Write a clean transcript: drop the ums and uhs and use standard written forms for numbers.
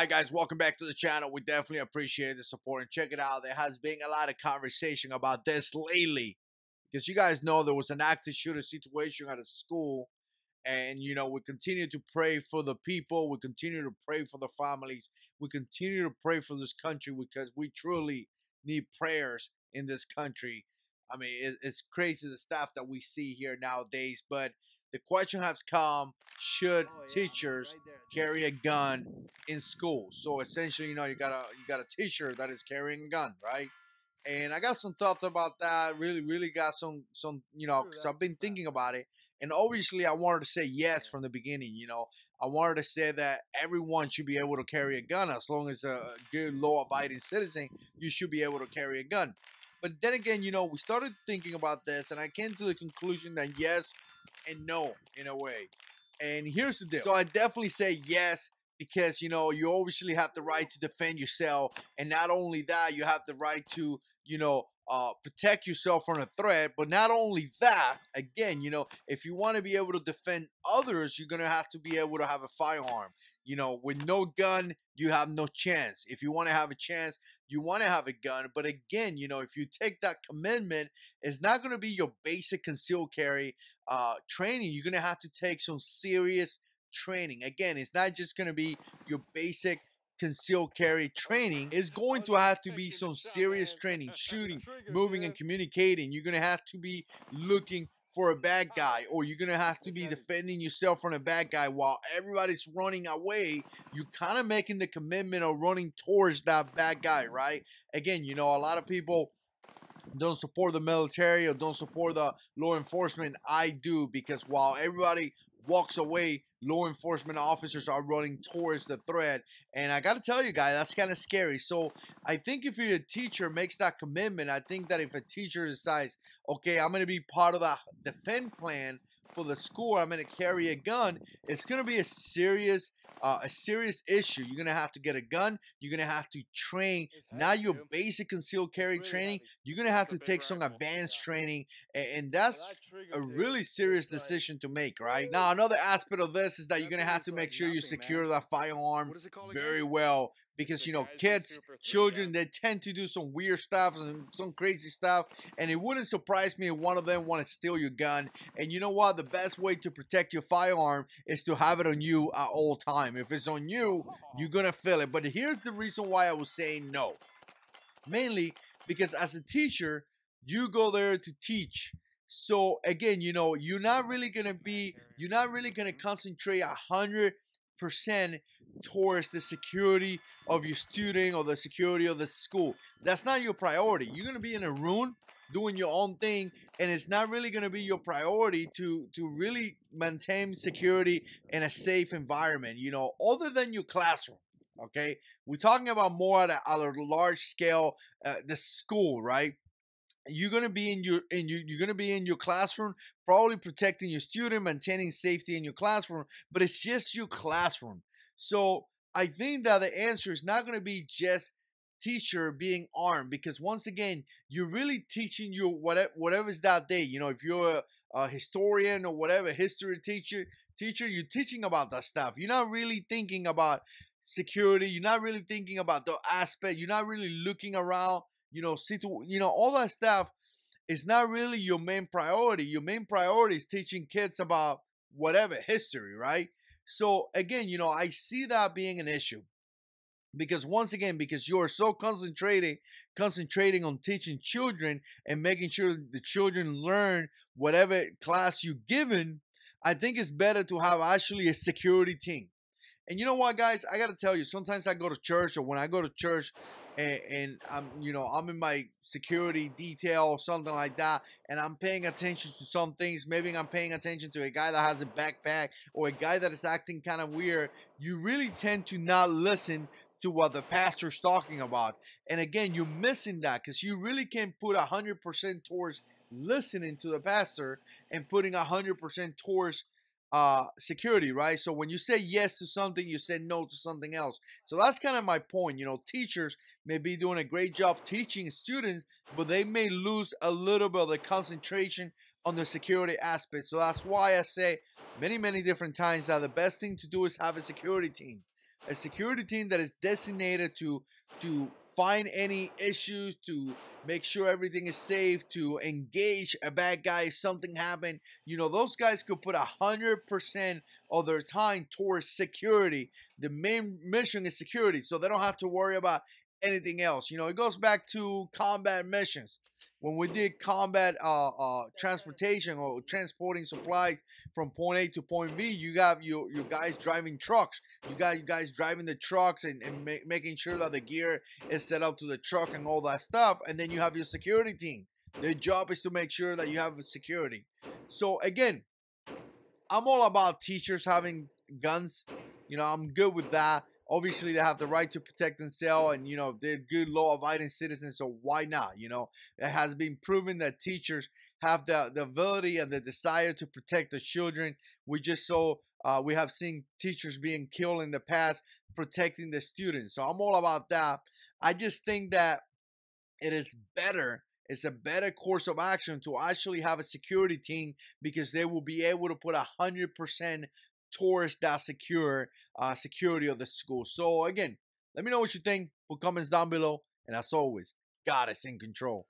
Hi guys, welcome back to the channel. We definitely appreciate the support and check it out. There has been a lot of conversation about this lately because you guys know there was an active shooter situation at a school, and we continue to pray for the people. We continue to pray for the families. We continue to pray for this country because we truly need prayers in this country. I mean, it's crazy the stuff that we see here nowadays, but the question has come: should teachers carry a gun in school? So essentially, you got a teacher that is carrying a gun, right? And I got some thoughts about that. Really got some because I've been thinking about it, and obviously I wanted to say yes from the beginning. I wanted to say that everyone should be able to carry a gun as long as a good law-abiding citizen. You should be able to carry a gun. But then again, we started thinking about this, and I came to the conclusion that yes and no in a way. And here's the deal. So I definitely say yes because you obviously have the right to defend yourself, and not only that, you have the right to protect yourself from a threat. But not only that, again, if you want to be able to defend others, you're gonna have to be able to have a firearm. With no gun, you have no chance. If you want to have a chance, you want to have a gun. But again, if you take that commitment, it's not going to be your basic concealed carry training. You're going to have to take some serious training. Again, it's not just going to be your basic concealed carry training. It's going to have to be some serious training, shooting, moving, and communicating. You're going to have to be looking for a bad guy, or you're gonna have to be defending yourself from a bad guy while everybody's running away. You're kind of making the commitment of running towards that bad guy, right? Again, a lot of people don't support the military or don't support the law enforcement. I do, because while everybody walks away, law enforcement officers are running towards the threat. And I gotta tell you guys, that's kind of scary. So I think if you're a teacher makes that commitment, I think that if a teacher decides, okay, I'm gonna be part of the defense plan for the school, I'm gonna carry a gun, it's gonna be a serious issue. You're gonna have to get a gun. You're gonna have to train, not your basic concealed carry training. You're gonna have to take some advanced training, and that's a really serious decision to make, right? Now, another aspect of this is that you're gonna have to make sure you secure that firearm very well, because kids, children, they tend to do some weird stuff and some crazy stuff, and it wouldn't surprise me if one of them want to steal your gun. And you know what? The best way to protect your firearm is to have it on you at all time. If it's on you, you're gonna feel it. But here's the reason why I was saying no. Mainly because as a teacher, you go there to teach. So again, you're not really gonna concentrate 100% towards the security of your student or the security of the school. That's not your priority. You're gonna be in a room doing your own thing, and it's not really gonna be your priority to really maintain security in a safe environment, other than your classroom. Okay, we're talking about more at a large scale, the school, right? You're gonna be you're gonna be in your classroom, probably protecting your student, maintaining safety in your classroom, but it's just your classroom. So I think that the answer is not gonna be just teacher being armed, because once again, you're really teaching you whatever's that day. If you're a historian or whatever, history teacher, you're teaching about that stuff. You're not really thinking about security. You're not really thinking about the aspect. You're not really looking around. All that stuff is not really your main priority. Your main priority is teaching kids about whatever history, right? So again, I see that being an issue, because once again, because you're so concentrating on teaching children and making sure the children learn whatever class you're given, I think it's better to have actually a security team. And you know what, guys? I gotta tell you, sometimes I go to church, or when I go to church, and I'm in my security detail or something like that, and I'm paying attention to some things. Maybe I'm paying attention to a guy that has a backpack or a guy that is acting kind of weird. You really tend to not listen to what the pastor's talking about. And again, you're missing that, because you really can't put 100% towards listening to the pastor and putting 100% towards security, right? So when you say yes to something, you say no to something else. So that's kind of my point. Teachers may be doing a great job teaching students, but they may lose a little bit of the concentration on the security aspect. So that's why I say many different times that the best thing to do is have a security team. a security team that is designated to find any issues, to make sure everything is safe, to engage a bad guy if something happened. You know, those guys could put 100% of their time towards security. The main mission is security, so they don't have to worry about anything else. You know, it goes back to combat missions. When we did combat transportation or transporting supplies from point A to point B, you got your guys driving trucks. You got you guys driving the trucks and making sure that the gear is set up to the truck and all that stuff. And then you have your security team. Their job is to make sure that you have security. So again, I'm all about teachers having guns. You know, I'm good with that. Obviously, they have the right to protect themselves, and you know they're good law-abiding citizens. So why not? You know, it has been proven that teachers have the ability and the desire to protect the children. We have seen teachers being killed in the past protecting the students. So I'm all about that. I just think that it is better. It's a better course of action to actually have a security team because they will be able to put 100% towards that security of the school. So again, let me know what you think. Put comments down below, and as always, God is in control.